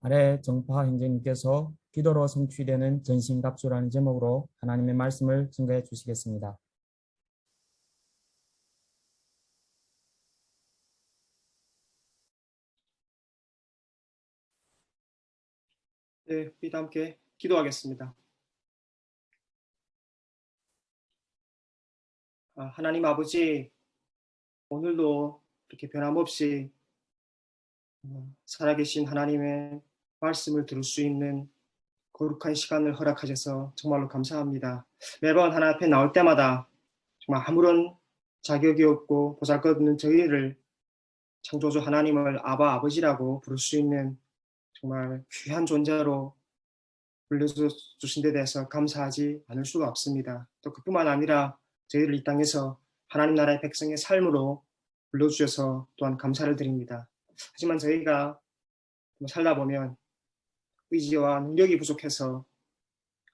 아래 정파 행정님께서 기도로 성취되는 전신갑주라는 제목으로 하나님의 말씀을 증거해 주시겠습니다. 네, 우리 다 함께 기도하겠습니다. 하나님 아버지, 오늘도 이렇게 변함없이 살아계신 하나님의 말씀을 들을 수 있는 거룩한 시간을 허락하셔서 정말로 감사합니다. 매번 하나님 앞에 나올 때마다 정말 아무런 자격이 없고 보잘것없는 저희를 창조주 하나님을 아바 아버지라고 부를 수 있는 정말 귀한 존재로 불러주신 데 대해서 감사하지 않을 수가 없습니다. 또 그뿐만 아니라 저희를 이 땅에서 하나님 나라의 백성의 삶으로 불러주셔서 또한 감사를 드립니다. 하지만 저희가 살다 보면 의지와 능력이 부족해서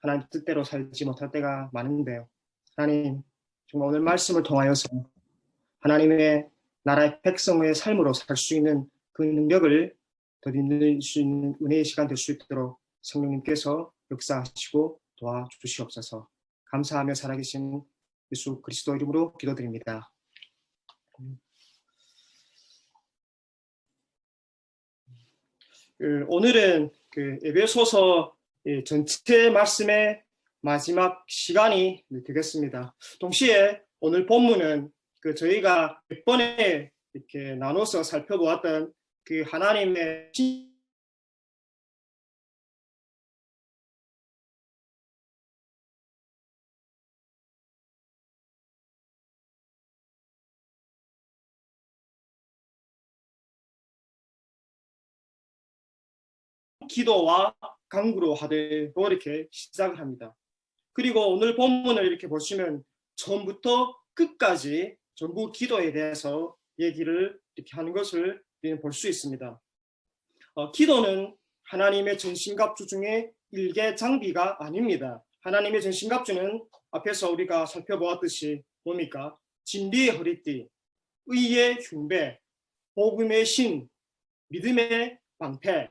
하나님 뜻대로 살지 못할 때가 많은데요. 하나님, 정말 오늘 말씀을 통하여서 하나님의 나라의 백성의 삶으로 살 수 있는 그 능력을 더듬을 수 있는 은혜의 시간 될 수 있도록 성령님께서 역사하시고 도와주시옵소서. 감사하며 살아계신 예수 그리스도 이름으로 기도드립니다. 오늘은 에베소서 전체 말씀의 마지막 시간이 되겠습니다. 동시에 오늘 본문은 저희가 몇 번에 이렇게 나눠서 살펴보았던 그 하나님의 기도와 간구로 하되 이렇게 시작을 합니다. 그리고 오늘 본문을 이렇게 보시면 처음부터 끝까지 전부 기도에 대해서 얘기를 이렇게 하는 것을 볼 수 있습니다. 기도는 하나님의 전신갑주 중에 일개 장비가 아닙니다. 하나님의 전신갑주는 앞에서 우리가 살펴보았듯이 뭡니까? 진리의 허리띠, 의의 흉배, 복음의 신, 믿음의 방패,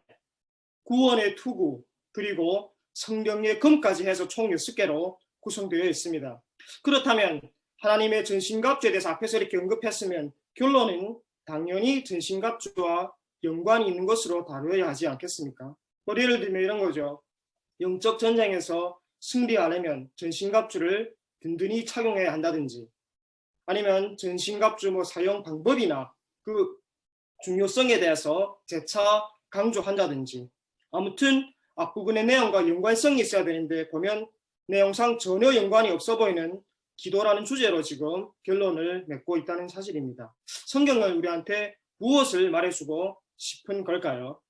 구원의 투구, 그리고 성령의 검까지 해서 총 6개로 구성되어 있습니다. 그렇다면 하나님의 전신갑주에 대해서 앞에서 이렇게 언급했으면 결론은 당연히 전신갑주와 연관이 있는 것으로 다루어야 하지 않겠습니까? 예를 들면 이런 거죠. 영적 전쟁에서 승리하려면 전신갑주를 든든히 착용해야 한다든지, 아니면 전신갑주 사용 방법이나 그 중요성에 대해서 재차 강조한다든지, 아무튼 앞부분의 내용과 연관성이 있어야 되는데 보면 내용상 전혀 연관이 없어 보이는 기도라는 주제로 지금 결론을 맺고 있다는 사실입니다. 성경은 우리한테 무엇을 말해주고 싶은 걸까요?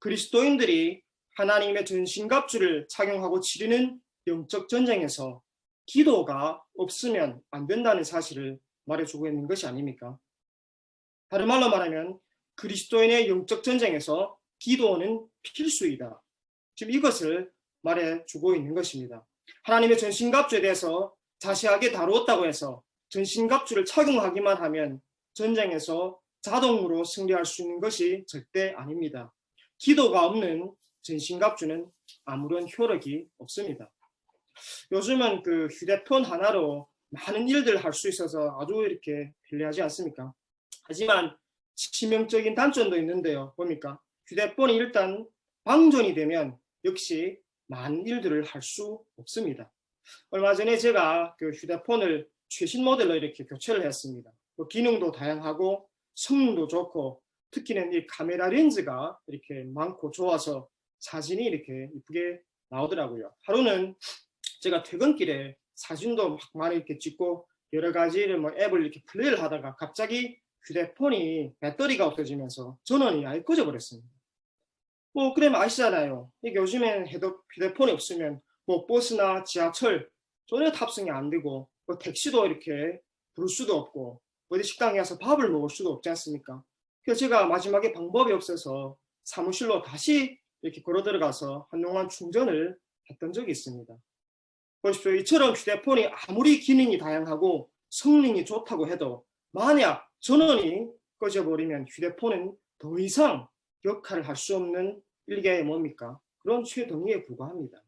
그리스도인들이 하나님의 전신갑주를 착용하고 치르는 영적 전쟁에서 기도가 없으면 안 된다는 사실을 말해주고 있는 것이 아닙니까? 다른 말로 말하면 그리스도인의 영적 전쟁에서 기도는 필수이다. 지금 이것을 말해주고 있는 것입니다. 하나님의 전신갑주에 대해서 자세하게 다루었다고 해서 전신갑주를 착용하기만 하면 전쟁에서 자동으로 승리할 수 있는 것이 절대 아닙니다. 기도가 없는 전신갑주는 아무런 효력이 없습니다. 요즘은 휴대폰 하나로 많은 일들을 할 수 있어서 아주 이렇게 편리하지 않습니까? 하지만 치명적인 단점도 있는데요. 뭡니까? 휴대폰이 일단 방전이 되면 역시 많은 일들을 할 수 없습니다. 얼마 전에 제가 휴대폰을 최신 모델로 이렇게 교체를 했습니다. 기능도 다양하고 성능도 좋고 특히는 이 카메라 렌즈가 이렇게 많고 좋아서 사진이 이렇게 이쁘게 나오더라고요. 하루는 제가 퇴근길에 사진도 막 많이 이렇게 찍고 여러 가지를 앱을 이렇게 플레이를 하다가 갑자기 휴대폰이 배터리가 없어지면서 전원이 아예 꺼져버렸습니다. 그러면 아시잖아요. 이게 요즘엔 휴대폰이 없으면 버스나 지하철 전혀 탑승이 안 되고 택시도 이렇게 부를 수도 없고 어디 식당에 가서 밥을 먹을 수도 없지 않습니까? 그래서 제가 마지막에 방법이 없어서 사무실로 다시 이렇게 걸어 들어가서 한동안 충전을 했던 적이 있습니다. 보십시오. 이처럼 휴대폰이 아무리 기능이 다양하고 성능이 좋다고 해도 만약 전원이 꺼져버리면 휴대폰은 더 이상 역할을 할 수 없는 이게 뭡니까? 그런 최등위에 불과합니다.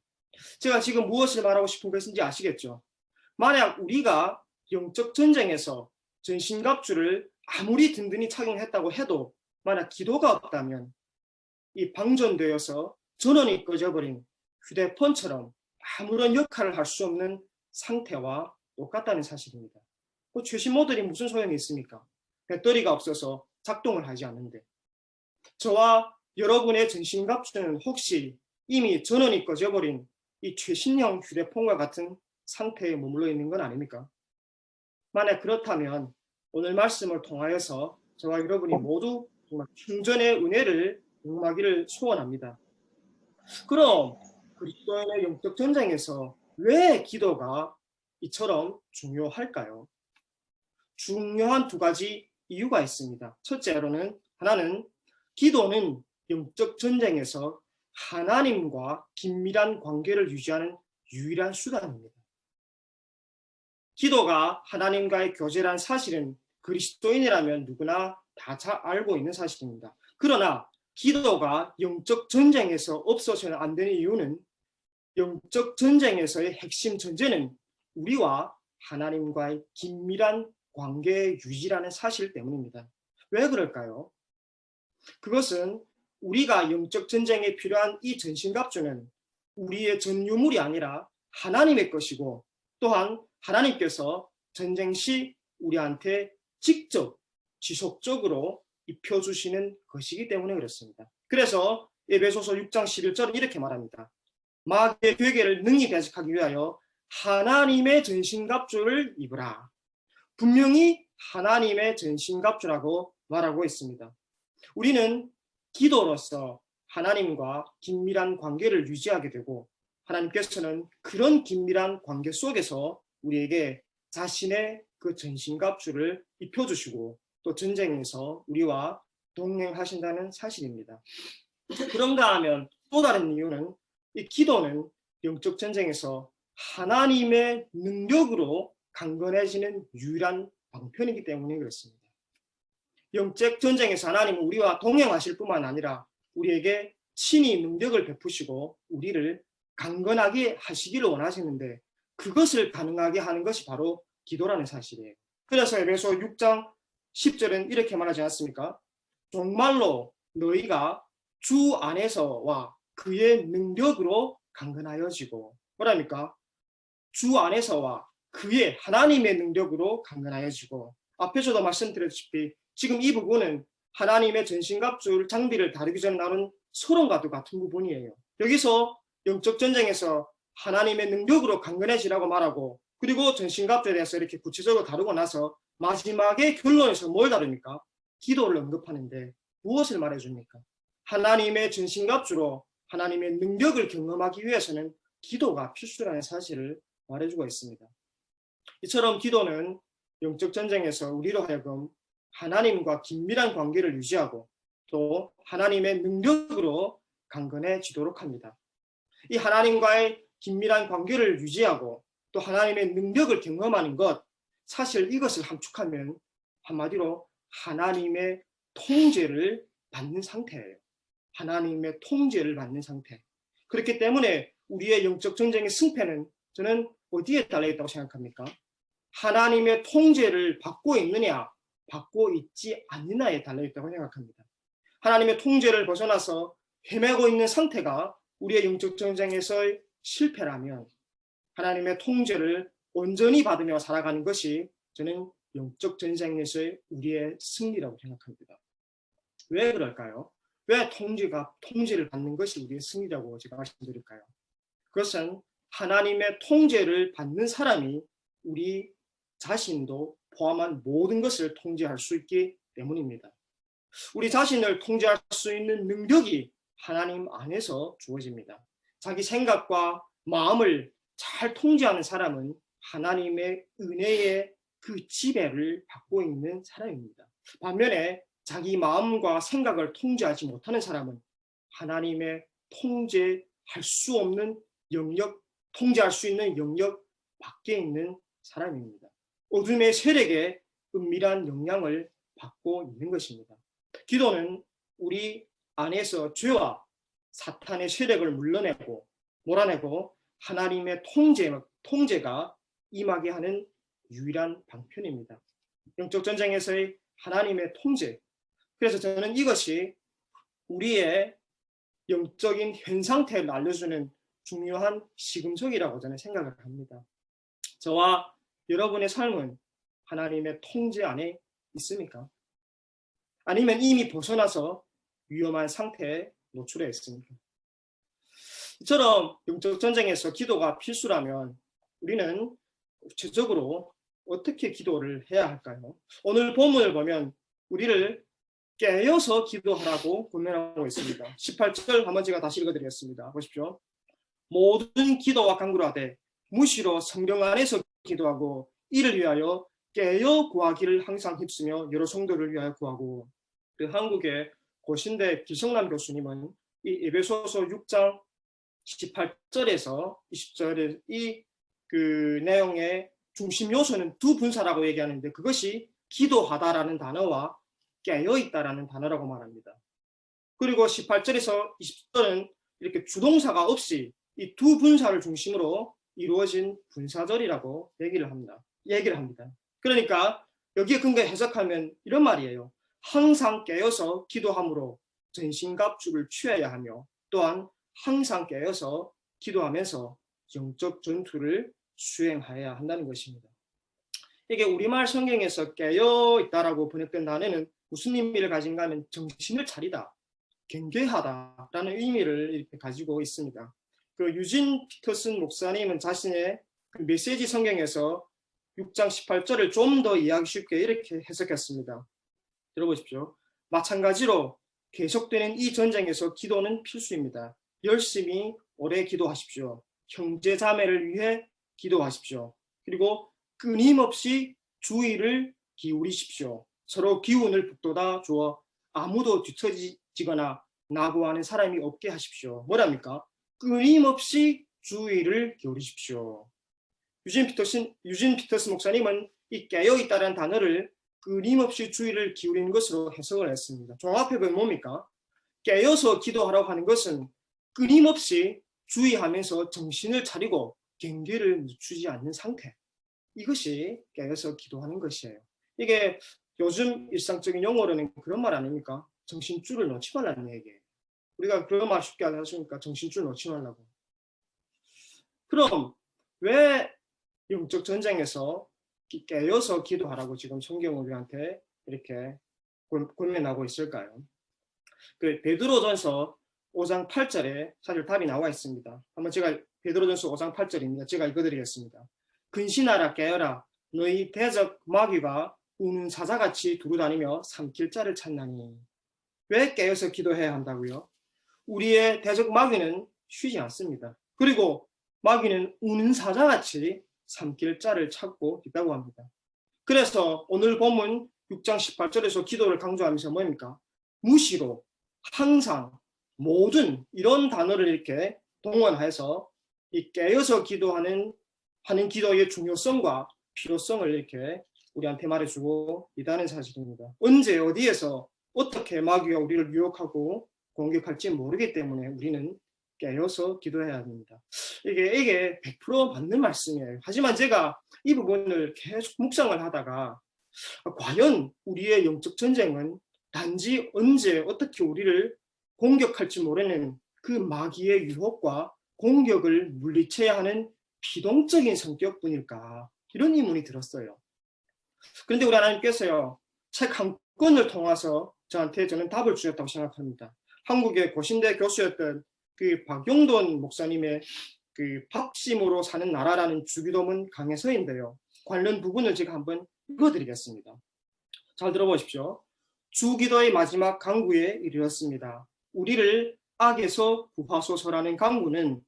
제가 지금 무엇을 말하고 싶은 것인지 아시겠죠? 만약 우리가 영적 전쟁에서 전신갑주를 아무리 든든히 착용했다고 해도 만약 기도가 없다면 이 방전되어서 전원이 꺼져버린 휴대폰처럼 아무런 역할을 할 수 없는 상태와 똑같다는 사실입니다. 최신 모델이 무슨 소용이 있습니까? 배터리가 없어서 작동을 하지 않는데. 저와 여러분의 전신갑주는 혹시 이미 전원이 꺼져버린 이 최신형 휴대폰과 같은 상태에 머물러 있는 건 아닙니까? 만약 그렇다면 오늘 말씀을 통하여서 저와 여러분이 모두 정말 충전의 은혜를 경험하기를 소원합니다. 그럼 그리스도인의 영적 전쟁에서 왜 기도가 이처럼 중요할까요? 중요한 두 가지 이유가 있습니다. 첫째로는 하나는 기도는 영적 전쟁에서 하나님과 긴밀한 관계를 유지하는 유일한 수단입니다. 기도가 하나님과의 교제란 사실은 그리스도인이라면 누구나 다 잘 알고 있는 사실입니다. 그러나 기도가 영적 전쟁에서 없어서는 안 되는 이유는 영적 전쟁에서의 핵심 전제는 우리와 하나님과의 긴밀한 관계의 유지라는 사실 때문입니다. 왜 그럴까요? 그것은 우리가 영적 전쟁에 필요한 이 전신갑주는 우리의 전유물이 아니라 하나님의 것이고 또한 하나님께서 전쟁 시 우리한테 직접 지속적으로 입혀주시는 것이기 때문에 그렇습니다. 그래서 에베소서 6장 11절은 이렇게 말합니다. 마귀의 괴계를 능히 대적하기 위하여 하나님의 전신갑주를 입으라. 분명히 하나님의 전신갑주라고 말하고 있습니다. 우리는 기도로서 하나님과 긴밀한 관계를 유지하게 되고 하나님께서는 그런 긴밀한 관계 속에서 우리에게 자신의 그 전신갑주를 입혀주시고 또 전쟁에서 우리와 동행하신다는 사실입니다. 그런가 하면 또 다른 이유는 이 기도는 영적 전쟁에서 하나님의 능력으로 강건해지는 유일한 방편이기 때문에 그렇습니다. 영적 전쟁에서 하나님은 우리와 동행하실 뿐만 아니라 우리에게 친히 능력을 베푸시고 우리를 강건하게 하시기를 원하시는데 그것을 가능하게 하는 것이 바로 기도라는 사실이에요. 그래서 에베소 6장 10절은 이렇게 말하지 않습니까? 정말로 너희가 주 안에서와 그의 능력으로 강건하여지고 뭐랍니까? 주 안에서와 그의 하나님의 능력으로 강건하여지고 앞에서도 말씀드렸다시피 지금 이 부분은 하나님의 전신갑주 장비를 다루기 전에 나눈 서론과도 같은 부분이에요. 여기서 영적 전쟁에서 하나님의 능력으로 강건해지라고 말하고 그리고 전신갑주에 대해서 이렇게 구체적으로 다루고 나서 마지막에 결론에서 뭘 다룹니까? 기도를 언급하는데 무엇을 말해줍니까? 하나님의 전신갑주로 하나님의 능력을 경험하기 위해서는 기도가 필수라는 사실을 말해주고 있습니다. 이처럼 기도는 영적 전쟁에서 우리로 하여금 하나님과 긴밀한 관계를 유지하고 또 하나님의 능력으로 강건해지도록 합니다. 이 하나님과의 긴밀한 관계를 유지하고 또 하나님의 능력을 경험하는 것, 사실 이것을 함축하면 한마디로 하나님의 통제를 받는 상태예요. 하나님의 통제를 받는 상태. 그렇기 때문에 우리의 영적 전쟁의 승패는 저는 어디에 달려있다고 생각합니까? 하나님의 통제를 받고 있느냐, 받고 있지 않느냐에 달려있다고 생각합니다. 하나님의 통제를 벗어나서 헤매고 있는 상태가 우리의 영적 전쟁에서의 실패라면 하나님의 통제를 온전히 받으며 살아가는 것이 저는 영적 전쟁에서의 우리의 승리라고 생각합니다. 왜 그럴까요? 왜 통제를 받는 것이 우리의 승리라고 제가 말씀드릴까요? 그것은 하나님의 통제를 받는 사람이 우리 자신도 포함한 모든 것을 통제할 수 있기 때문입니다. 우리 자신을 통제할 수 있는 능력이 하나님 안에서 주어집니다. 자기 생각과 마음을 잘 통제하는 사람은 하나님의 은혜의 그 지배를 받고 있는 사람입니다. 반면에 자기 마음과 생각을 통제하지 못하는 사람은 하나님의 통제할 수 없는 영역, 통제할 수 있는 영역 밖에 있는 사람입니다. 어둠의 세력에 은밀한 영향을 받고 있는 것입니다. 기도는 우리 안에서 죄와 사탄의 세력을 몰아내고 하나님의 통제가 임하게 하는 유일한 방편입니다. 영적 전쟁에서의 하나님의 통제. 그래서 저는 이것이 우리의 영적인 현 상태를 알려주는 중요한 시금석이라고 저는 생각을 합니다. 저와 여러분의 삶은 하나님의 통제 안에 있습니까? 아니면 이미 벗어나서 위험한 상태에 노출해 있습니까? 이처럼 영적 전쟁에서 기도가 필수라면 우리는 구체적으로 어떻게 기도를 해야 할까요? 오늘 본문을 보면 우리를 깨어서 기도하라고 권면하고 있습니다. 18절 한번 제가 다시 읽어드리겠습니다. 보십시오. 모든 기도와 간구를 하되 무시로 성령 안에서 기도하고 이를 위하여 깨어 구하기를 항상 힘쓰며 여러 성도를 위하여 구하고. 그 한국의 고신대 기성남 교수님은 이 에베소서 6장 18절에서 20절에 이 그 내용의 중심 요소는 두 분사라고 얘기하는데 그것이 기도하다라는 단어와 깨어있다라는 단어라고 말합니다. 그리고 18절에서 20절은 이렇게 주동사가 없이 이 두 분사를 중심으로 이루어진 분사절이라고 얘기를 합니다. 그러니까 여기에 근거 해석하면 이런 말이에요. 항상 깨어서 기도함으로 전신갑주를 취해야 하며 또한 항상 깨어서 기도하면서 영적 전투를 수행해야 한다는 것입니다. 이게 우리말 성경에서 깨어있다라고 번역된 단어는 무슨 의미를 가진가 하면 정신을 차리다, 경계하다라는 의미를 이렇게 가지고 있습니다. 그 유진 피터슨 목사님은 자신의 그 메시지 성경에서 6장 18절을 좀 더 이해하기 쉽게 이렇게 해석했습니다. 들어보십시오. 마찬가지로 계속되는 이 전쟁에서 기도는 필수입니다. 열심히 오래 기도하십시오. 형제 자매를 위해 기도하십시오. 그리고 끊임없이 주의를 기울이십시오. 서로 기운을 북돋아 주어 아무도 뒤처지거나 낙오하는 사람이 없게 하십시오. 뭐랍니까? 끊임없이 주의를 기울이십시오. 유진 피터스 목사님은 이 깨어있다는 단어를 끊임없이 주의를 기울이는 것으로 해석을 했습니다. 종합해보면 뭡니까? 깨어서 기도하라고 하는 것은 끊임없이 주의하면서 정신을 차리고 경계를 늦추지 않는 상태. 이것이 깨어서 기도하는 것이에요. 이게 요즘 일상적인 용어로는 그런 말 아닙니까? 정신줄을 놓지 말라는 얘기예요. 우리가 그런 말 쉽게 하시니까 정신줄 놓지 말라고. 그럼 왜 영적 전쟁에서 깨어서 기도하라고 지금 성경은 우리한테 이렇게 권면하고 있을까요? 그 베드로전서 5장 8절에 사실 답이 나와 있습니다. 한번 제가 베드로전서 5장 8절입니다. 제가 읽어드리겠습니다. 근신하라 깨어라 너희 대적 마귀가 우는 사자같이 두루다니며 삼킬 자를 찾나니. 왜 깨어서 기도해야 한다고요? 우리의 대적 마귀는 쉬지 않습니다. 그리고 마귀는 우는 사자같이 삼킬 자를 찾고 있다고 합니다. 그래서 오늘 본문 6장 18절에서 기도를 강조하면서 뭡니까? 무시로, 항상, 모든 이런 단어를 이렇게 동원해서 이 깨어서 기도하는 기도의 중요성과 필요성을 이렇게 우리한테 말해주고 있다는 사실입니다. 언제 어디에서 어떻게 마귀가 우리를 유혹하고 공격할지 모르기 때문에 우리는 깨어서 기도해야 합니다. 이게 100% 맞는 말씀이에요. 하지만 제가 이 부분을 계속 묵상을 하다가 과연 우리의 영적 전쟁은 단지 언제 어떻게 우리를 공격할지 모르는 그 마귀의 유혹과 공격을 물리쳐야 하는 비동적인 성격뿐일까? 이런 의문이 들었어요. 그런데 우리 하나님께서요, 책 한 권을 통해서 저는 답을 주셨다고 생각합니다. 한국의 고신대 교수였던 그 박용돈 목사님의 그 밥심으로 사는 나라라는 주기도문 강해서인데요. 관련 부분을 제가 한번 읽어드리겠습니다. 잘 들어보십시오. 주기도의 마지막 강구에 이르렀습니다. 우리를 악에서 구하소서라는 강구는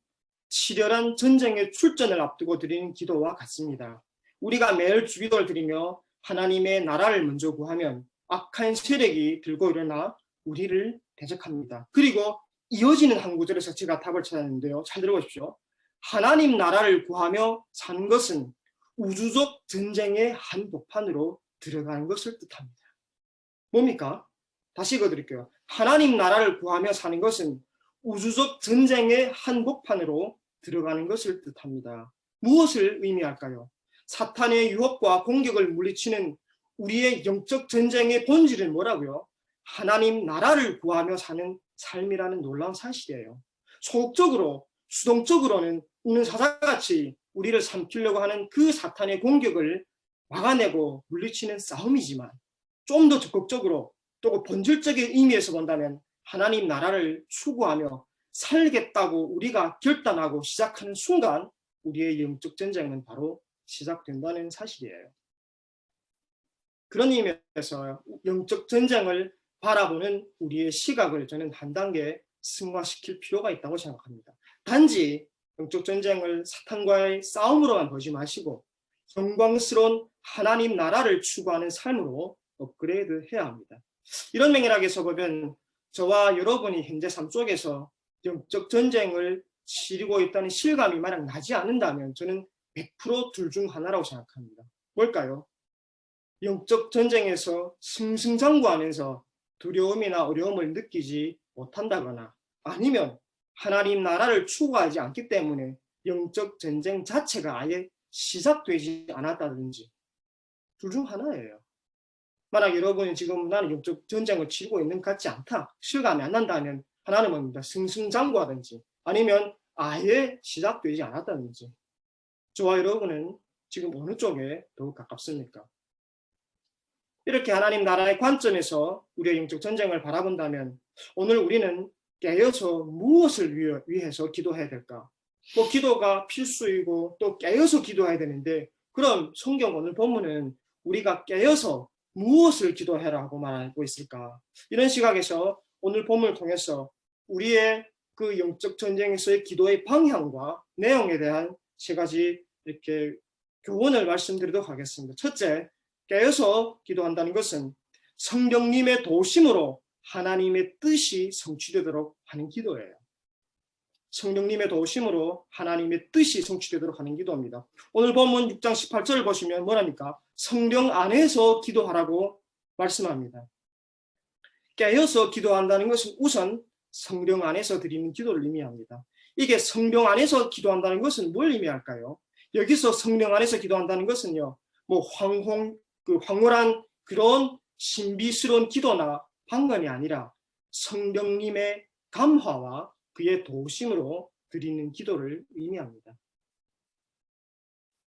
치열한 전쟁의 출전을 앞두고 드리는 기도와 같습니다. 우리가 매일 주기도를 드리며 하나님의 나라를 먼저 구하면 악한 세력이 들고 일어나 우리를 대적합니다. 그리고 이어지는 한 구절에서 제가 답을 찾았는데요. 잘 들어보십시오. 하나님 나라를 구하며 사는 것은 우주적 전쟁의 한복판으로 들어가는 것을 뜻합니다. 뭡니까? 다시 읽어드릴게요. 하나님 나라를 구하며 사는 것은 우주적 전쟁의 한복판으로 들어가는 것을 뜻합니다. 무엇을 의미할까요? 사탄의 유혹과 공격을 물리치는 우리의 영적 전쟁의 본질은 뭐라고요? 하나님 나라를 구하며 사는 삶이라는 놀라운 사실이에요. 소극적으로, 수동적으로는 우는 사자같이 우리를 삼키려고 하는 그 사탄의 공격을 막아내고 물리치는 싸움이지만 좀 더 적극적으로 또 본질적인 의미에서 본다면 하나님 나라를 추구하며 살겠다고 우리가 결단하고 시작하는 순간 우리의 영적 전쟁은 바로 시작된다는 사실이에요. 그런 의미에서 영적 전쟁을 바라보는 우리의 시각을 저는 한 단계 승화시킬 필요가 있다고 생각합니다. 단지 영적 전쟁을 사탄과의 싸움으로만 보지 마시고 영광스러운 하나님 나라를 추구하는 삶으로 업그레이드 해야 합니다. 이런 맥락에서 보면 저와 여러분이 현재 삶 속에서 영적 전쟁을 치르고 있다는 실감이 만약 나지 않는다면 저는 100% 둘 중 하나라고 생각합니다. 뭘까요? 영적 전쟁에서 승승장구하면서 두려움이나 어려움을 느끼지 못한다거나 아니면 하나님 나라를 추구하지 않기 때문에 영적 전쟁 자체가 아예 시작되지 않았다든지 둘 중 하나예요. 만약 여러분이 지금 나는 영적 전쟁을 치르고 있는 것 같지 않다, 실감이 안 난다면 하나는 뭡니다. 승승장구하든지 아니면 아예 시작되지 않았다든지. 저와 여러분은 지금 어느 쪽에 더욱 가깝습니까? 이렇게 하나님 나라의 관점에서 우리의 영적 전쟁을 바라본다면 오늘 우리는 깨어서 무엇을 위해서 기도해야 될까? 뭐 기도가 필수이고 또 깨어서 기도해야 되는데 그럼 성경 오늘 본문은 우리가 깨어서 무엇을 기도해라고 말하고 있을까? 이런 시각에서 오늘 본문을 통해서 우리의 그 영적 전쟁에서의 기도의 방향과 내용에 대한 세 가지 이렇게 교훈을 말씀드리도록 하겠습니다. 첫째, 깨어서 기도한다는 것은 성령님의 도심으로 하나님의 뜻이 성취되도록 하는 기도예요. 성령님의 도심으로 하나님의 뜻이 성취되도록 하는 기도입니다. 오늘 본문 6장 18절을 보시면 뭐랍니까? 성령 안에서 기도하라고 말씀합니다. 깨어서 기도한다는 것은 우선 성령 안에서 드리는 기도를 의미합니다. 이게 성령 안에서 기도한다는 것은 뭘 의미할까요? 여기서 성령 안에서 기도한다는 것은요, 뭐 황홀한 그런 신비스러운 기도나 방언이 아니라 성령님의 감화와 그의 도심으로 드리는 기도를 의미합니다.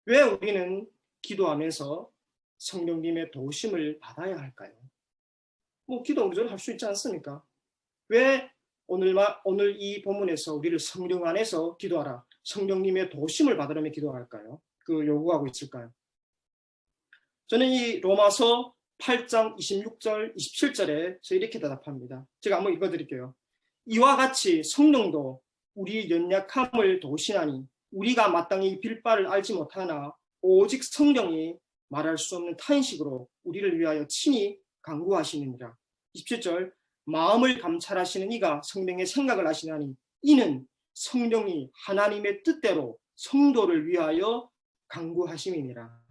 왜 우리는 기도하면서 성령님의 도심을 받아야 할까요? 뭐 기도 우리도 할 수 있지 않습니까? 왜 오늘 이 본문에서 우리를 성령 안에서 기도하라, 성령님의 도심을 받으려면 기도할까요? 그 요구하고 있을까요? 저는 이 로마서 8장 26절, 27절에 이렇게 대답합니다. 제가 한번 읽어드릴게요. 이와 같이 성령도 우리 연약함을 도우시나니 우리가 마땅히 빌 바를 알지 못하나 오직 성령이 말할 수 없는 탄식으로 우리를 위하여 친히 간구하시느니라. 27절, 마음을 감찰하시는 이가 성령의 생각을 아시나니 이는 성령이 하나님의 뜻대로 성도를 위하여 간구하심이니라.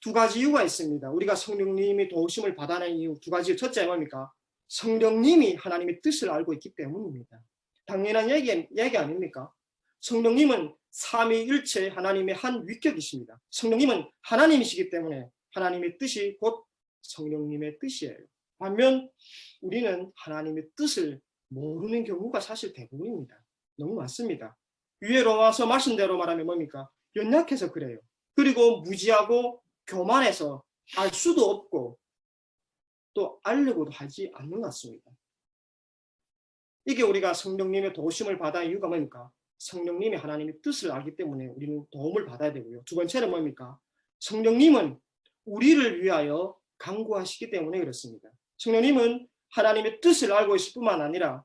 두 가지 이유가 있습니다. 우리가 성령님이 도우심을 받아낸 이유 두 가지. 첫째 뭡니까? 성령님이 하나님의 뜻을 알고 있기 때문입니다. 당연한 얘기 아닙니까? 성령님은 삼위일체 하나님의 한 위격이십니다. 성령님은 하나님이시기 때문에 하나님의 뜻이 곧 성령님의 뜻이에요. 반면 우리는 하나님의 뜻을 모르는 경우가 사실 대부분입니다. 너무 많습니다. 위에 로마서 말씀대로 말하면 뭡니까? 연약해서 그래요. 그리고 무지하고 교만해서 알 수도 없고 또 알려고도 하지 않는 것 같습니다. 이게 우리가 성령님의 도우심을 받아 이유가 뭡니까? 성령님이 하나님의 뜻을 알기 때문에 우리는 도움을 받아야 되고요. 두 번째는 뭡니까? 성령님은 우리를 위하여 간구하시기 때문에 그렇습니다. 성령님은 하나님의 뜻을 알고 있을 뿐만 아니라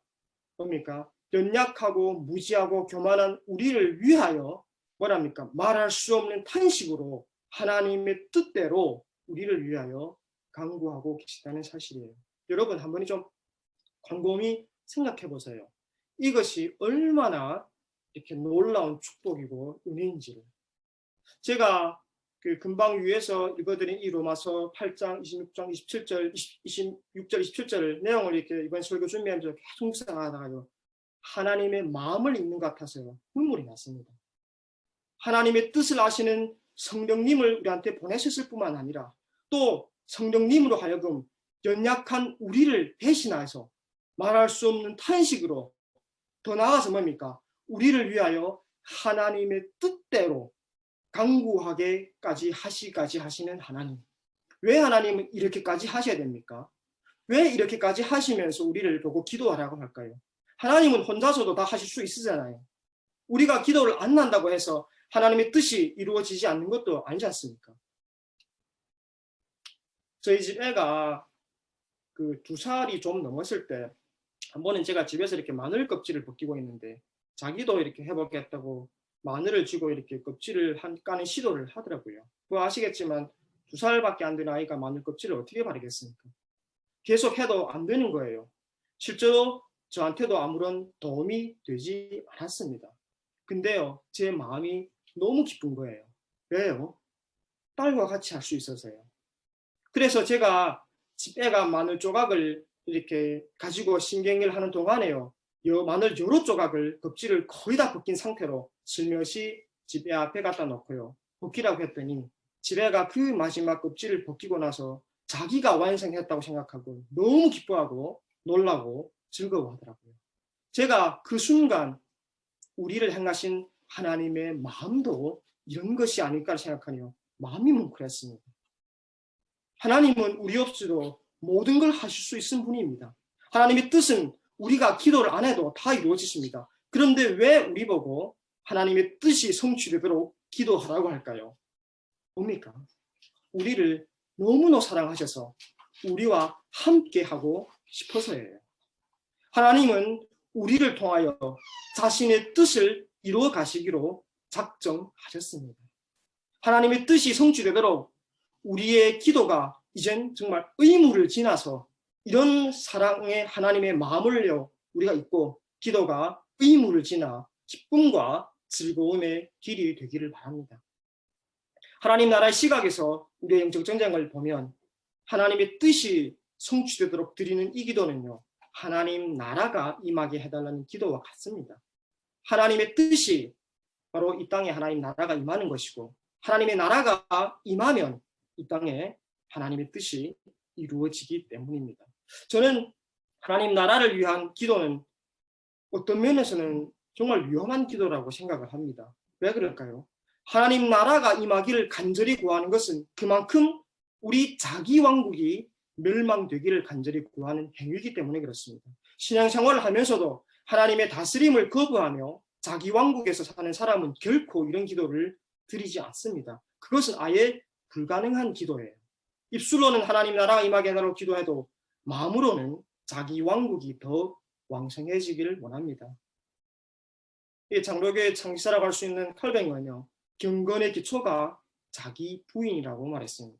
뭡니까? 연약하고 무지하고 교만한 우리를 위하여 뭐랍니까? 말할 수 없는 탄식으로 하나님의 뜻대로 우리를 위하여 간구하고 계시다는 사실이에요. 여러분 한 번이 좀 곰곰이 생각해 보세요. 이것이 얼마나 이렇게 놀라운 축복이고 은혜인지를. 제가 그 금방 위에서 읽어드린 이 로마서 8장 26장 27절 26절 27절 내용을 이렇게 이번 설교 준비하면서 계속 묵상하다가요. 하나님의 마음을 읽는 것 같아서 눈물이 났습니다. 하나님의 뜻을 아시는 성령님을 우리한테 보내셨을 뿐만 아니라 또 성령님으로 하여금 연약한 우리를 대신해서 말할 수 없는 탄식으로 더 나아가서 뭡니까? 우리를 위하여 하나님의 뜻대로 강구하게까지 하시는 하나님. 왜 하나님은 이렇게까지 하셔야 됩니까? 왜 이렇게까지 하시면서 우리를 보고 기도하라고 할까요? 하나님은 혼자서도 다 하실 수 있으잖아요. 우리가 기도를 안 한다고 해서 하나님의 뜻이 이루어지지 않는 것도 아니지 않습니까? 저희 집 애가 그 2살이 좀 넘었을 때 한 번은 제가 집에서 이렇게 마늘 껍질을 벗기고 있는데 자기도 이렇게 해보겠다고 마늘을 쥐고 이렇게 껍질을 까는 시도를 하더라고요. 그거 아시겠지만 2살밖에 안 된 아이가 마늘 껍질을 어떻게 바르겠습니까? 계속 해도 안 되는 거예요. 실제로 저한테도 아무런 도움이 되지 않았습니다. 근데요, 제 마음이 너무 기쁜 거예요. 왜요? 딸과 같이 할 수 있어서요. 그래서 제가 집애가 마늘 조각을 이렇게 가지고 신경을 하는 동안에요, 마늘 여러 조각을 껍질을 거의 다 벗긴 상태로 슬며시 집애 앞에 갖다 놓고요, 벗기라고 했더니 집애가 그 마지막 껍질을 벗기고 나서 자기가 완성했다고 생각하고 너무 기뻐하고 놀라고 즐거워하더라고요. 제가 그 순간 우리를 행하신 하나님의 마음도 이런 것이 아닐까 생각하며 마음이 뭉클했습니다. 하나님은 우리 없이도 모든 걸 하실 수 있는 분입니다. 하나님의 뜻은 우리가 기도를 안 해도 다 이루어지십니다. 그런데 왜 우리 보고 하나님의 뜻이 성취되도록 기도하라고 할까요? 뭡니까? 우리를 너무나 사랑하셔서 우리와 함께 하고 싶어서예요. 하나님은 우리를 통하여 자신의 뜻을 이루어 가시기로 작정하셨습니다. 하나님의 뜻이 성취되도록 우리의 기도가 이젠 정말 의무를 지나서 이런 사랑의 하나님의 마음을요 우리가 잊고 기도가 의무를 지나 기쁨과 즐거움의 길이 되기를 바랍니다. 하나님 나라의 시각에서 우리의 영적 전쟁을 보면 하나님의 뜻이 성취되도록 드리는 이 기도는요, 하나님 나라가 임하게 해달라는 기도와 같습니다. 하나님의 뜻이 바로 이 땅에 하나님 나라가 임하는 것이고, 하나님의 나라가 임하면 이 땅에 하나님의 뜻이 이루어지기 때문입니다. 저는 하나님 나라를 위한 기도는 어떤 면에서는 정말 위험한 기도라고 생각을 합니다. 왜 그럴까요? 하나님 나라가 임하기를 간절히 구하는 것은 그만큼 우리 자기 왕국이 멸망되기를 간절히 구하는 행위이기 때문에 그렇습니다. 신앙생활을 하면서도 하나님의 다스림을 거부하며 자기 왕국에서 사는 사람은 결코 이런 기도를 드리지 않습니다. 그것은 아예 불가능한 기도예요. 입술로는 하나님 나라가 임하게 해달라고 기도해도 마음으로는 자기 왕국이 더 왕성해지기를 원합니다. 이 장로교의 창시자라고 할 수 있는 칼뱅은요, 경건의 기초가 자기 부인이라고 말했습니다.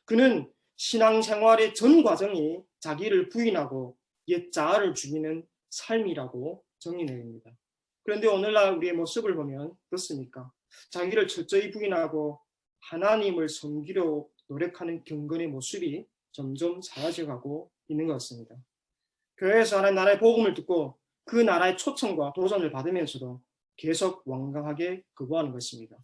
그는 신앙생활의 전 과정이 자기를 부인하고 옛 자아를 죽이는 삶이라고 정의내립니다. 그런데 오늘날 우리의 모습을 보면 어떻습니까? 자기를 철저히 부인하고 하나님을 섬기려 노력하는 경건의 모습이 점점 사라져가고 있는 것 같습니다. 교회에서 하나님 나라의 복음을 듣고 그 나라의 초청과 도전을 받으면서도 계속 완강하게 거부하는 것입니다.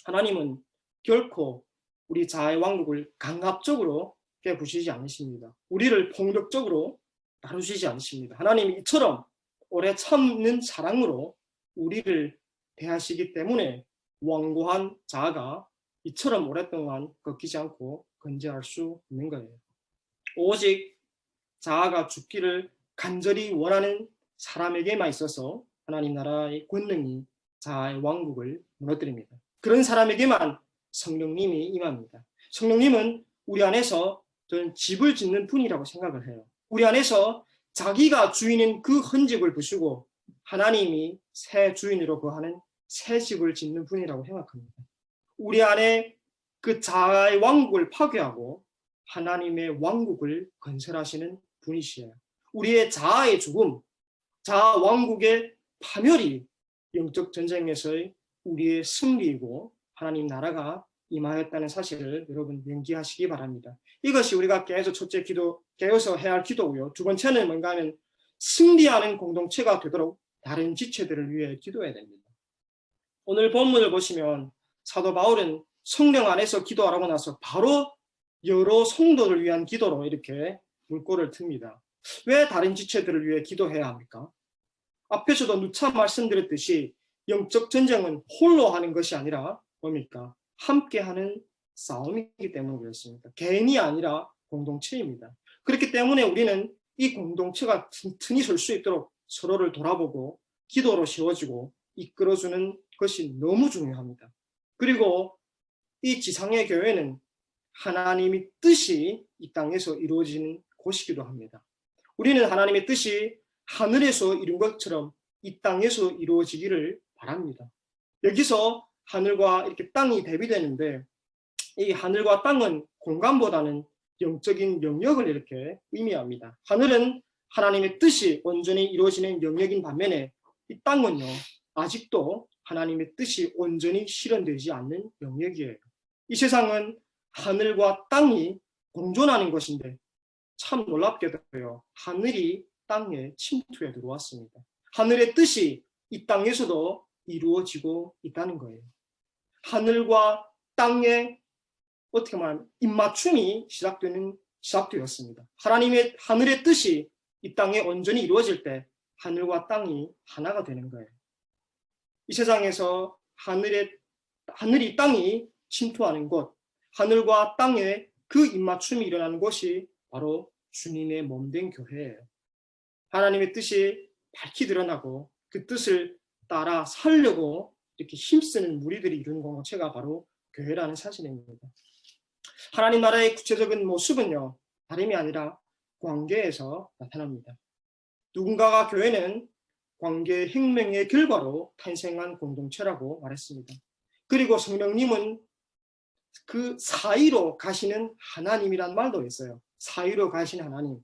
하나님은 결코 우리 자아의 왕국을 강압적으로 깨부시지 않으십니다. 우리를 폭력적으로 다루시지 않으십니다. 하나님이 이처럼 오래 참는 사랑으로 우리를 대하시기 때문에 완고한 자아가 이처럼 오랫동안 꺾이지 않고 건재할 수 있는 거예요. 오직 자아가 죽기를 간절히 원하는 사람에게만 있어서 하나님 나라의 권능이 자아의 왕국을 무너뜨립니다. 그런 사람에게만 성령님이 임합니다. 성령님은 우리 안에서 저는 집을 짓는 분이라고 생각을 해요. 우리 안에서 자기가 주인인 그 흔적을 부수고 하나님이 새 주인으로 거하는 새 집을 짓는 분이라고 생각합니다. 우리 안에 그 자아의 왕국을 파괴하고 하나님의 왕국을 건설하시는 분이시에요. 우리의 자아의 죽음, 자아 왕국의 파멸이 영적 전쟁에서의 우리의 승리이고 하나님 나라가 임하였다는 사실을 여러분 명기하시기 바랍니다. 이것이 우리가 깨어서 첫째 기도, 깨어서 해야 할 기도고요. 두 번째는 뭔가 하면 승리하는 공동체가 되도록 다른 지체들을 위해 기도해야 됩니다. 오늘 본문을 보시면 사도 바울은 성령 안에서 기도하라고 나서 바로 여러 성도를 위한 기도로 이렇게 물꼬를 틉니다. 왜 다른 지체들을 위해 기도해야 합니까? 앞에서도 누차 말씀드렸듯이 영적 전쟁은 홀로 하는 것이 아니라 뭡니까? 함께하는 싸움이기 때문에 그렇습니다. 개인이 아니라 공동체입니다. 그렇기 때문에 우리는 이 공동체가 튼튼히 설 수 있도록 서로를 돌아보고 기도로 세워지고 이끌어주는 것이 너무 중요합니다. 그리고 이 지상의 교회는 하나님의 뜻이 이 땅에서 이루어지는 곳이기도 합니다. 우리는 하나님의 뜻이 하늘에서 이룬 것처럼 이 땅에서 이루어지기를 바랍니다. 여기서 하늘과 이렇게 땅이 대비되는데 이 하늘과 땅은 공간보다는 영적인 영역을 이렇게 의미합니다. 하늘은 하나님의 뜻이 온전히 이루어지는 영역인 반면에 이 땅은요, 아직도 하나님의 뜻이 온전히 실현되지 않는 영역이에요. 이 세상은 하늘과 땅이 공존하는 것인데 참 놀랍게도요, 하늘이 땅에 침투해 들어왔습니다. 하늘의 뜻이 이 땅에서도 이루어지고 있다는 거예요. 하늘과 땅의 어떻게 말하면 입맞춤이 시작되었습니다. 하늘의 뜻이 이 땅에 온전히 이루어질 때 하늘과 땅이 하나가 되는 거예요. 이 세상에서 하늘이 땅이 침투하는 곳, 하늘과 땅의 그 입맞춤이 일어나는 곳이 바로 주님의 몸된 교회예요. 하나님의 뜻이 밝히 드러나고 그 뜻을 따라 살려고 이렇게 힘쓰는 무리들이 이루는 공동체가 바로 교회라는 사실입니다. 하나님 나라의 구체적인 모습은요, 다름이 아니라 관계에서 나타납니다. 누군가가 교회는 관계의 혁명의 결과로 탄생한 공동체라고 말했습니다. 그리고 성령님은 그 사이로 가시는 하나님이란 말도 있어요. 사이로 가시는 하나님.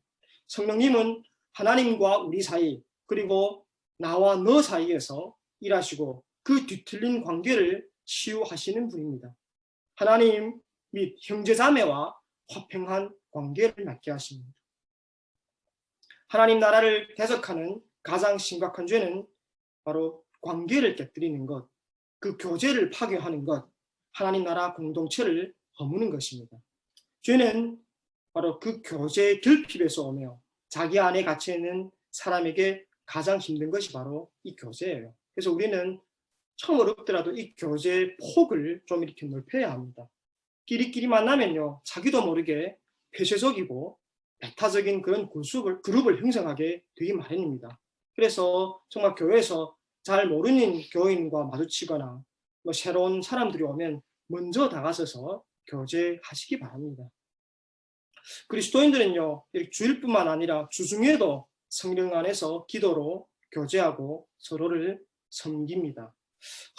성령님은 하나님과 우리 사이, 그리고 나와 너 사이에서 일하시고 그 뒤틀린 관계를 치유하시는 분입니다. 하나님 및 형제자매와 화평한 관계를 맺게 하십니다. 하나님 나라를 대적하는 가장 심각한 죄는 바로 관계를 깨뜨리는 것, 그 교제를 파괴하는 것, 하나님 나라 공동체를 허무는 것입니다. 죄는 바로 그 교제의 결핍에서 오며 자기 안에 갇혀있는 사람에게 가장 힘든 것이 바로 이 교제예요. 그래서 우리는 처음 어렵더라도 이 교제의 폭을 좀 이렇게 넓혀야 합니다. 끼리끼리 만나면요, 자기도 모르게 폐쇄적이고 배타적인 그런 그룹을 형성하게 되기 마련입니다. 그래서 정말 교회에서 잘 모르는 교인과 마주치거나 새로운 사람들이 오면 먼저 다가서서 교제하시기 바랍니다. 그리스도인들은요, 주일뿐만 아니라 주중에도 성령 안에서 기도로 교제하고 서로를 섬깁니다.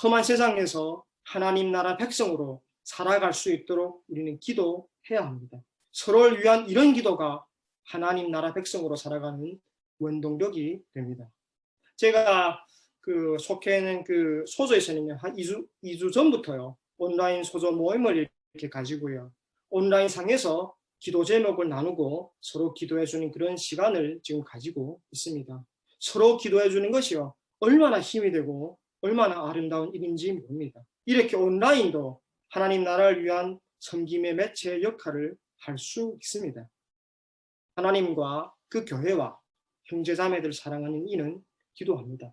험한 세상에서 하나님 나라 백성으로 살아갈 수 있도록 우리는 기도해야 합니다. 서로를 위한 이런 기도가 하나님 나라 백성으로 살아가는 원동력이 됩니다. 제가 속해 있는 소조에서는요, 한 2주 전부터요, 온라인 소조 모임을 이렇게 가지고요, 온라인 상에서 기도 제목을 나누고 서로 기도해 주는 그런 시간을 지금 가지고 있습니다. 서로 기도해 주는 것이요, 얼마나 힘이 되고 얼마나 아름다운 일인지 모릅니다. 이렇게 온라인도 하나님 나라를 위한 섬김의 매체 역할을 할 수 있습니다. 하나님과 그 교회와 형제자매들 사랑하는 이는 기도합니다.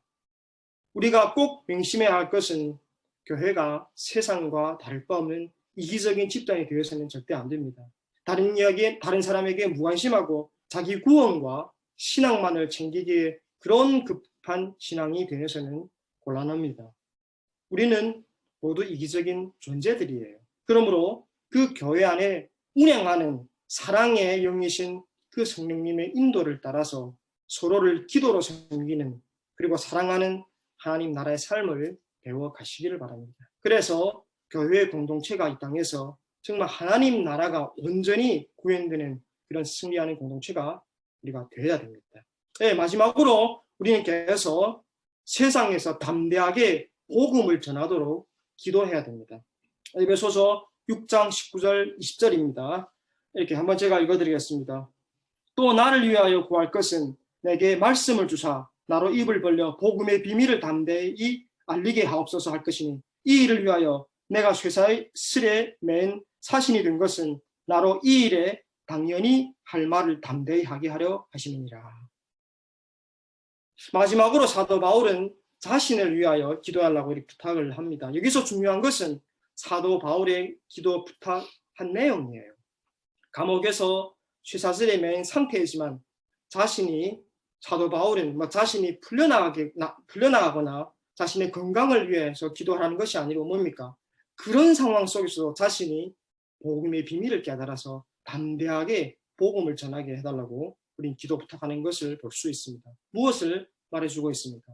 우리가 꼭 명심해야 할 것은 교회가 세상과 다를 바 없는 이기적인 집단이 되어서는 절대 안 됩니다. 다른 사람에게 무관심하고 자기 구원과 신앙만을 챙기기에 그런 급한 신앙이 되어서는 곤란합니다. 우리는 모두 이기적인 존재들이에요. 그러므로 그 교회 안에 운행하는 사랑의 영이신 그 성령님의 인도를 따라서 서로를 기도로 섬기는, 그리고 사랑하는 하나님 나라의 삶을 배워 가시기를 바랍니다. 그래서 교회의 공동체가 이 땅에서 정말 하나님 나라가 온전히 구현되는 그런 승리하는 공동체가 우리가 되어야 됩니다. 네, 마지막으로 우리는 계속 세상에서 담대하게 복음을 전하도록 기도해야 됩니다. 에베소서 6장 19절 20절입니다. 이렇게 한번 제가 읽어드리겠습니다. 또 나를 위하여 구할 것은 내게 말씀을 주사 나로 입을 벌려 복음의 비밀을 담대히 알리게 하옵소서 할 것이니 이 일을 위하여 내가 쇠사슬에 맨 사신이 된 것은 나로 이 일에 당연히 할 말을 담대히 하게 하려 하심이니라. 마지막으로 사도 바울은 자신을 위하여 기도하려고 이렇게 부탁을 합니다. 여기서 중요한 것은 사도 바울의 기도 부탁한 내용이에요. 감옥에서 쇠사슬에 맨 상태이지만 자신이 사도 바울은 자신이 풀려나가거나 자신의 건강을 위해서 기도하는 것이 아니고 뭡니까? 그런 상황 속에서 자신이 복음의 비밀을 깨달아서 담대하게 복음을 전하게 해달라고 우린 기도 부탁하는 것을 볼 수 있습니다. 무엇을 말해주고 있습니까?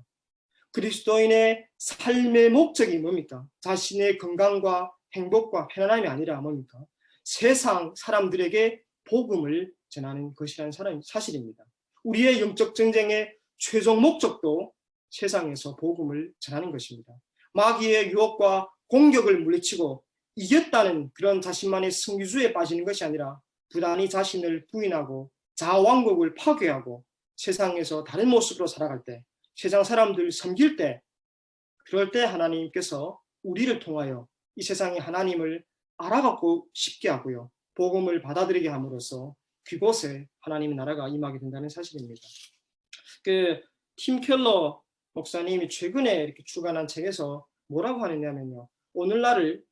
그리스도인의 삶의 목적이 뭡니까? 자신의 건강과 행복과 편안함이 아니라 뭡니까? 세상 사람들에게 복음을 전하는 것이라는 사실입니다. 우리의 영적 전쟁의 최종 목적도 세상에서 복음을 전하는 것입니다. 마귀의 유혹과 공격을 물리치고 이겼다는 그런 자신만의 승리주의에 빠지는 것이 아니라 부단히 자신을 부인하고 자아왕국을 파괴하고 세상에서 다른 모습으로 살아갈 때, 세상 사람들 섬길 때, 그럴 때 하나님께서 우리를 통하여 이 세상의 하나님을 알아가고 싶게 하고요. 복음을 받아들이게 함으로써 그곳에 하나님의 나라가 임하게 된다는 사실입니다. 팀 켈러 목사님이 최근에 이렇게 주관한 책에서 뭐라고 하느냐면요. 오늘날을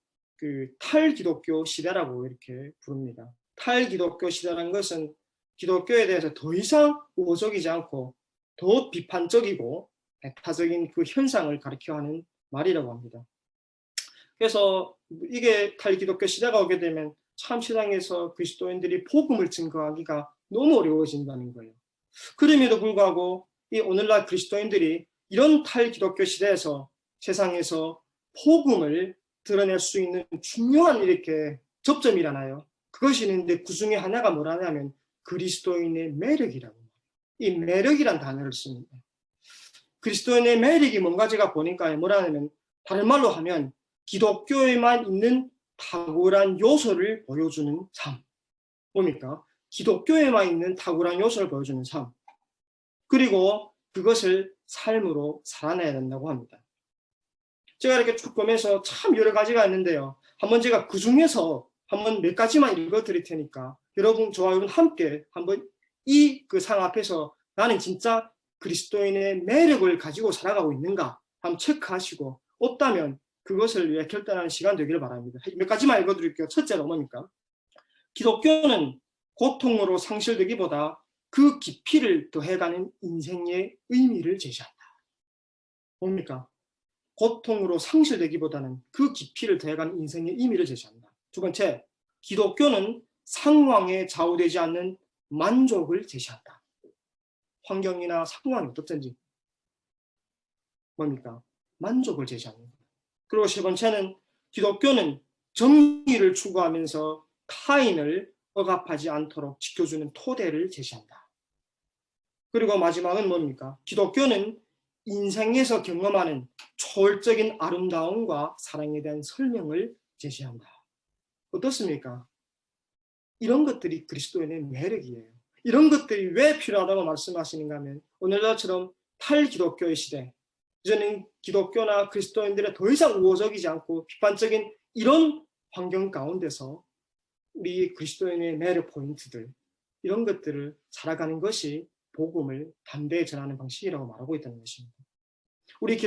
탈기독교 시대라고 이렇게 부릅니다. 탈기독교 시대라는 것은 기독교에 대해서 더 이상 우호적이지 않고 더 비판적이고 배타적인 그 현상을 가리켜 하는 말이라고 합니다. 그래서 이게 탈기독교 시대가 오게 되면 참 세상에서 그리스도인들이 복음을 증거하기가 너무 어려워진다는 거예요. 그럼에도 불구하고 이 오늘날 그리스도인들이 이런 탈기독교 시대에서 세상에서 복음을 드러낼 수 있는 중요한 이렇게 접점이라나요. 그것이 있는데 그 중에 하나가 뭐라냐면 그리스도인의 매력이라고. 이 매력이란 단어를 씁니다. 그리스도인의 매력이 뭔가 제가 보니까 뭐라냐면 다른 말로 하면 기독교에만 있는 탁월한 요소를 보여주는 삶. 뭡니까? 기독교에만 있는 탁월한 요소를 보여주는 삶. 그리고 그것을 삶으로 살아내야 된다고 합니다. 제가 이렇게 쭉 보면서 참 여러 가지가 있는데요. 한번 제가 그 중에서 한번 몇 가지만 읽어드릴 테니까 여러분, 저와 여러분 함께 한번 이 그 상 앞에서 나는 진짜 그리스도인의 매력을 가지고 살아가고 있는가 한번 체크하시고 없다면 그것을 위해 결단하는 시간 되기를 바랍니다. 몇 가지만 읽어드릴게요. 첫째로 뭡니까? 기독교는 고통으로 상실되기보다 그 깊이를 더해가는 인생의 의미를 제시한다. 뭡니까? 고통으로 상실되기보다는 그 깊이를 더해가는 인생의 의미를 제시한다. 두 번째, 기독교는 상황에 좌우되지 않는 만족을 제시한다. 환경이나 상황이 어떻든지 뭡니까? 만족을 제시하는 것. 그리고 세 번째는 기독교는 정의를 추구하면서 타인을 억압하지 않도록 지켜주는 토대를 제시한다. 그리고 마지막은 뭡니까? 기독교는 인생에서 경험하는 초월적인 아름다움과 사랑에 대한 설명을 제시한다. 어떻습니까? 이런 것들이 그리스도인의 매력이에요. 이런 것들이 왜 필요하다고 말씀하시는가 하면 오늘날처럼 탈기독교의 시대, 이제는 기독교나 그리스도인들의 더 이상 우호적이지 않고 비판적인 이런 환경 가운데서 우리 그리스도인의 매력 포인트들, 이런 것들을 살아가는 것이 복음을 담대히 전하는 방식이라고 말하고 있다는 것입니다. 우리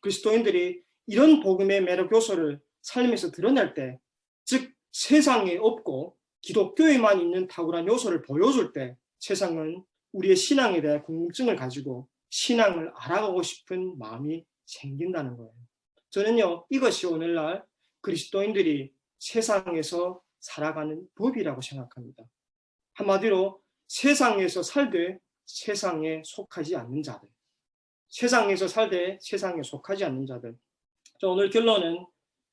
그리스도인들이 이런 복음의 매력 요소를 삶에서 드러낼 때, 즉 세상에 없고 기독교에만 있는 탁월한 요소를 보여줄 때 세상은 우리의 신앙에 대한 궁금증을 가지고 신앙을 알아가고 싶은 마음이 생긴다는 거예요. 저는요, 이것이 오늘날 그리스도인들이 세상에서 살아가는 법이라고 생각합니다. 한마디로 세상에서 살되 세상에 속하지 않는 자들, 세상에서 살되 세상에 속하지 않는 자들. 오늘 결론은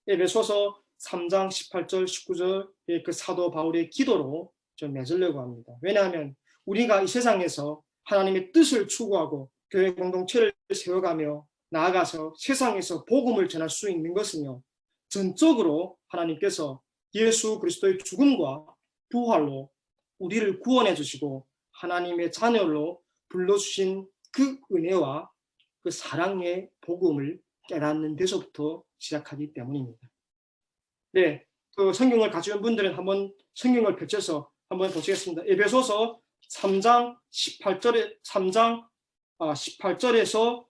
에베소서 3장 18절 19절의 그 사도 바울의 기도로 좀 맺으려고 합니다. 왜냐하면 우리가 이 세상에서 하나님의 뜻을 추구하고 교회 공동체를 세워가며 나아가서 세상에서 복음을 전할 수 있는 것은요, 전적으로 하나님께서 예수 그리스도의 죽음과 부활로 우리를 구원해 주시고 하나님의 자녀로 불러주신 그 은혜와 그 사랑의 복음을 깨닫는 데서부터 시작하기 때문입니다. 네, 그 성경을 가지고 분들은 한번 성경을 펼쳐서 한번 보시겠습니다. 에베소서 3장 18절에서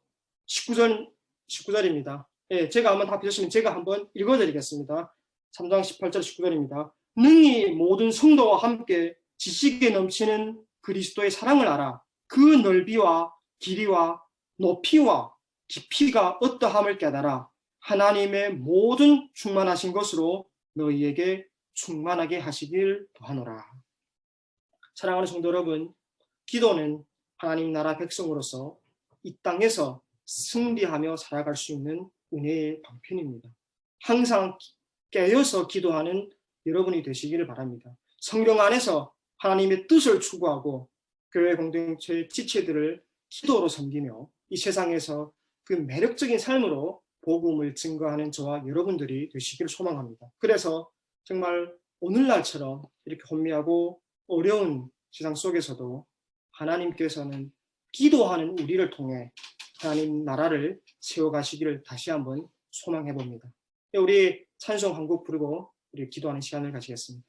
19절입니다. 예, 제가 한번 다 펴주시면 제가 한번 읽어드리겠습니다. 3장 18절 19절입니다. 능히 모든 성도와 함께 지식에 넘치는 그리스도의 사랑을 알아. 그 넓이와 길이와 높이와 깊이가 어떠함을 깨달아. 하나님의 모든 충만하신 것으로 너희에게 충만하게 하시길 더하노라. 사랑하는 성도 여러분, 기도는 하나님 나라 백성으로서 이 땅에서 승리하며 살아갈 수 있는 은혜의 방편입니다. 항상 깨어서 기도하는 여러분이 되시기를 바랍니다. 성령 안에서 하나님의 뜻을 추구하고 교회 공동체의 지체들을 기도로 섬기며 이 세상에서 그 매력적인 삶으로 복음을 증거하는 저와 여러분들이 되시기를 소망합니다. 그래서 정말 오늘날처럼 이렇게 혼미하고 어려운 세상 속에서도 하나님께서는 기도하는 우리를 통해 하나님 나라를 세워가시기를 다시 한번 소망해 봅니다. 우리 찬송 한 곡 부르고 우리 기도하는 시간을 가지겠습니다.